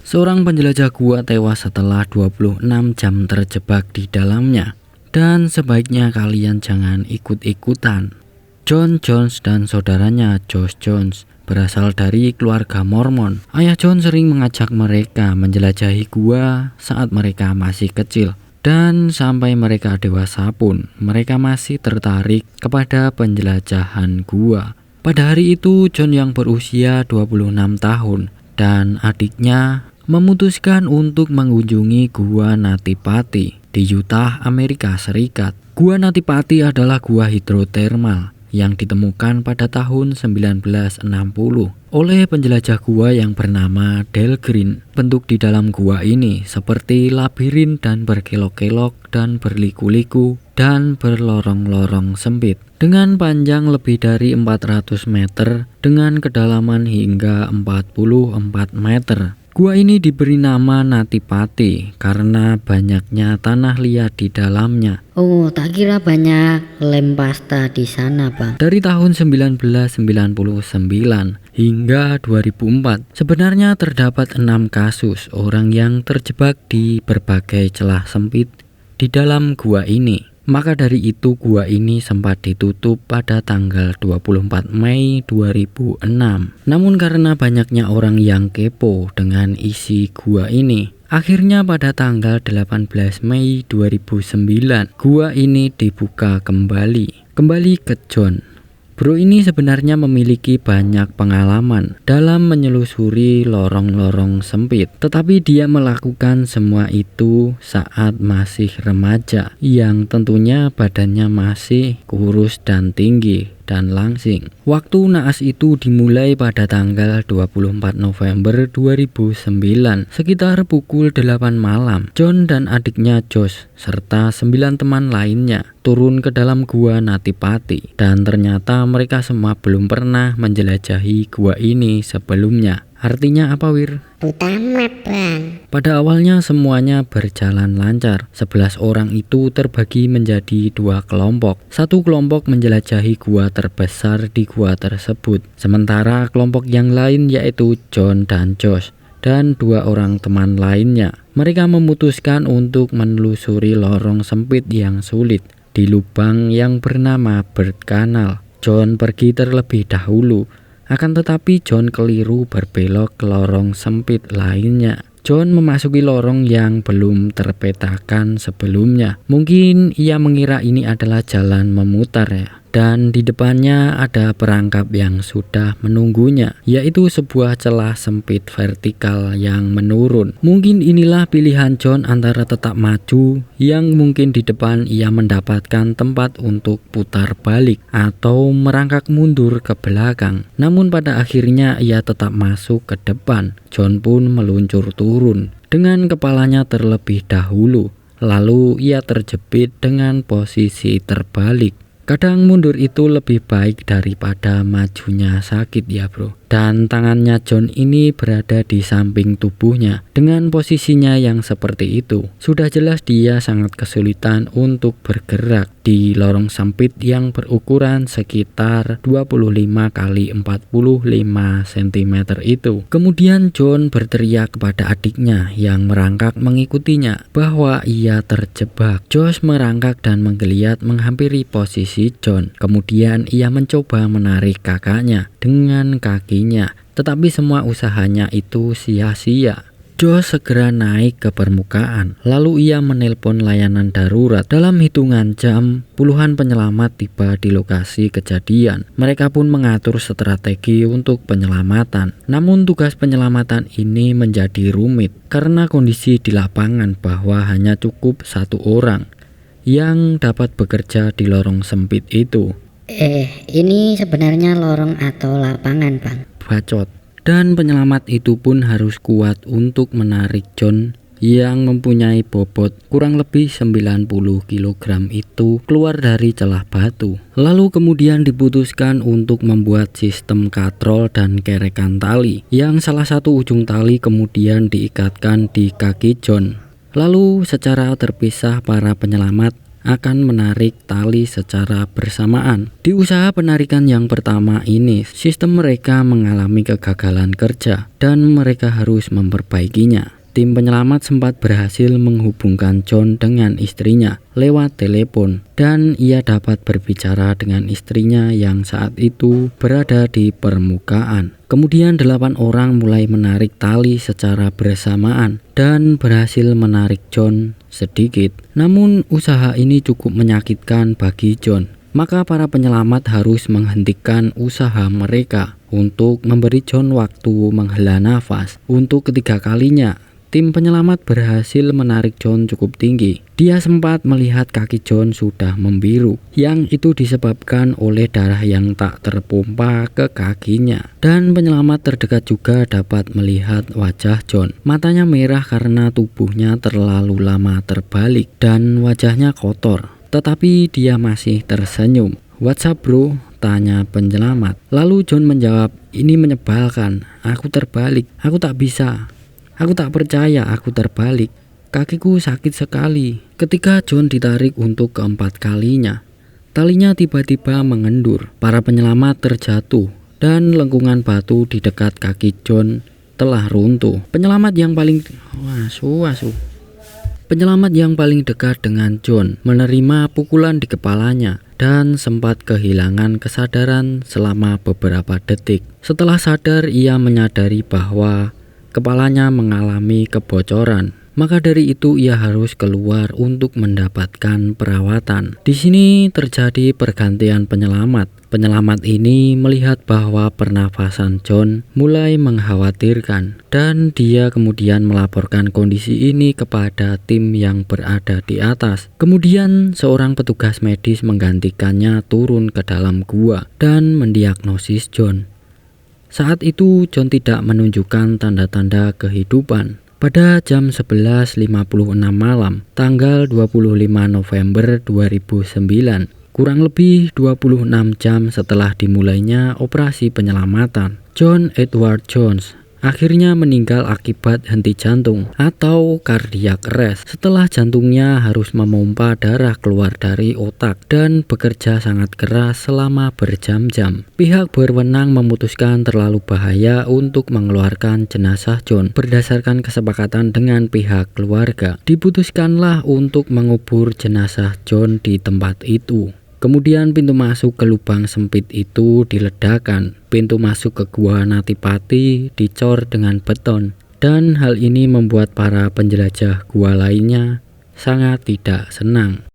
Seorang penjelajah gua tewas setelah 26 jam terjebak di dalamnya. Dan sebaiknya kalian jangan ikut-ikutan. John Jones dan saudaranya Josh Jones berasal dari keluarga Mormon. Ayah John sering mengajak mereka menjelajahi gua saat mereka masih kecil. Dan sampai mereka dewasa pun, mereka masih tertarik kepada penjelajahan gua. Pada hari itu, John yang berusia 26 tahun dan adiknya memutuskan untuk mengunjungi Gua Nativati di Utah, Amerika Serikat. Gua Nativati adalah gua hidrotermal yang ditemukan pada tahun 1960 oleh penjelajah gua yang bernama Dale Green. Bentuk di dalam gua ini seperti labirin dan berkelok-kelok dan berliku-liku dan berlorong-lorong sempit dengan panjang lebih dari 400 meter dengan kedalaman hingga 44 meter. Gua ini diberi nama Nativati karena banyaknya tanah liat di dalamnya. Oh, tak kira banyak lem pasta di sana, Bang. Dari tahun 1999 hingga 2004, sebenarnya terdapat 6 kasus orang yang terjebak di berbagai celah sempit di dalam gua ini. Maka dari itu gua ini sempat ditutup pada tanggal 24 Mei 2006. Namun karena banyaknya orang yang kepo dengan isi gua ini, akhirnya pada tanggal 18 Mei 2009, gua ini dibuka kembali ke John. Bro ini sebenarnya memiliki banyak pengalaman dalam menyelusuri lorong-lorong sempit, tetapi dia melakukan semua itu saat masih remaja, yang tentunya badannya masih kurus dan tinggi dan langsing. Waktu naas itu dimulai pada tanggal 24 November 2009 sekitar pukul 8 malam. John dan adiknya Josh serta 9 teman lainnya turun ke dalam gua Nativati, dan ternyata mereka semua belum pernah menjelajahi gua ini sebelumnya. Artinya apa, Wir? Tamat, Bang. Pada awalnya semuanya berjalan lancar. 11 orang itu terbagi menjadi 2 kelompok. Satu kelompok menjelajahi gua terbesar di gua tersebut. Sementara kelompok yang lain yaitu John dan Josh dan 2 orang teman lainnya, mereka memutuskan untuk menelusuri lorong sempit yang sulit di lubang yang bernama Bird Canal. John pergi terlebih dahulu. Akan tetapi John keliru berbelok ke lorong sempit lainnya. John memasuki lorong yang belum terpetakan sebelumnya. Mungkin ia mengira ini adalah jalan memutar ya. Dan di depannya ada perangkap yang sudah menunggunya, yaitu sebuah celah sempit vertikal yang menurun. Mungkin inilah pilihan John antara tetap maju, yang mungkin di depan ia mendapatkan tempat untuk putar balik, atau merangkak mundur ke belakang. Namun pada akhirnya ia tetap masuk ke depan. John pun meluncur turun dengan kepalanya terlebih dahulu. Lalu ia terjepit dengan posisi terbalik. Kadang mundur itu lebih baik daripada majunya sakit ya bro. Dan tangannya John ini berada di samping tubuhnya dengan posisinya yang seperti itu. Sudah jelas dia sangat kesulitan untuk bergerak di lorong sempit yang berukuran sekitar 25 kali 45 cm itu. Kemudian John berteriak kepada adiknya yang merangkak mengikutinya bahwa ia terjebak. Josh merangkak dan menggeliat menghampiri posisi John. Kemudian ia mencoba menarik kakaknya dengan kakinya, tetapi semua usahanya itu sia-sia. Josh segera naik ke permukaan, lalu ia menelpon layanan darurat. Dalam hitungan jam, puluhan penyelamat tiba di lokasi kejadian. Mereka pun mengatur strategi untuk penyelamatan. Namun tugas penyelamatan ini menjadi rumit karena kondisi di lapangan bahwa hanya cukup 1 orang yang dapat bekerja di lorong sempit itu. Ini sebenarnya lorong atau lapangan, Bang? Bacot. Dan penyelamat itu pun harus kuat untuk menarik John yang mempunyai bobot kurang lebih 90 kg itu keluar dari celah batu. Lalu kemudian diputuskan untuk membuat sistem katrol dan kerekan tali, yang salah satu ujung tali kemudian diikatkan di kaki John. Lalu secara terpisah para penyelamat akan menarik tali secara bersamaan. Di usaha penarikan yang pertama ini, sistem mereka mengalami kegagalan kerja dan mereka harus memperbaikinya. Tim penyelamat sempat berhasil menghubungkan John dengan istrinya lewat telepon dan ia dapat berbicara dengan istrinya yang saat itu berada di permukaan. Kemudian 8 orang mulai menarik tali secara bersamaan dan berhasil menarik John sedikit. Namun usaha ini cukup menyakitkan bagi John. Maka para penyelamat harus menghentikan usaha mereka untuk memberi John waktu menghela nafas. Untuk ketiga kalinya, tim penyelamat berhasil menarik John cukup tinggi. Dia sempat melihat kaki John sudah membiru, yang itu disebabkan oleh darah yang tak terpompa ke kakinya. Dan penyelamat terdekat juga dapat melihat wajah John. Matanya merah karena tubuhnya terlalu lama terbalik dan wajahnya kotor. Tetapi dia masih tersenyum. "What's up bro?" tanya penyelamat. Lalu John menjawab, "Ini menyebalkan, aku terbalik, aku tak bisa. Aku tak percaya aku terbalik. Kakiku sakit sekali." Ketika John ditarik untuk keempat kalinya, talinya tiba-tiba mengendur. Para penyelamat terjatuh dan lengkungan batu di dekat kaki John telah runtuh. Penyelamat yang paling dekat dengan John menerima pukulan di kepalanya dan sempat kehilangan kesadaran selama beberapa detik. Setelah sadar, ia menyadari bahwa kepalanya mengalami kebocoran. Maka dari itu ia harus keluar untuk mendapatkan perawatan. Di sini terjadi pergantian penyelamat. Penyelamat ini melihat bahwa pernafasan John mulai mengkhawatirkan dan dia kemudian melaporkan kondisi ini kepada tim yang berada di atas. Kemudian seorang petugas medis menggantikannya turun ke dalam gua dan mendiagnosis John. Saat itu John tidak menunjukkan tanda-tanda kehidupan. Pada jam 11.56 malam, tanggal 25 November 2009, kurang lebih 26 jam setelah dimulainya operasi penyelamatan, John Edward Jones akhirnya meninggal akibat henti jantung atau cardiac arrest setelah jantungnya harus memompa darah keluar dari otak dan bekerja sangat keras selama berjam-jam. Pihak berwenang memutuskan terlalu bahaya untuk mengeluarkan jenazah John. Berdasarkan kesepakatan dengan pihak keluarga, diputuskanlah untuk mengubur jenazah John di tempat itu. Kemudian pintu masuk ke lubang sempit itu diledakkan. Pintu masuk ke gua Natipati dicor dengan beton. Dan hal ini membuat para penjelajah gua lainnya sangat tidak senang.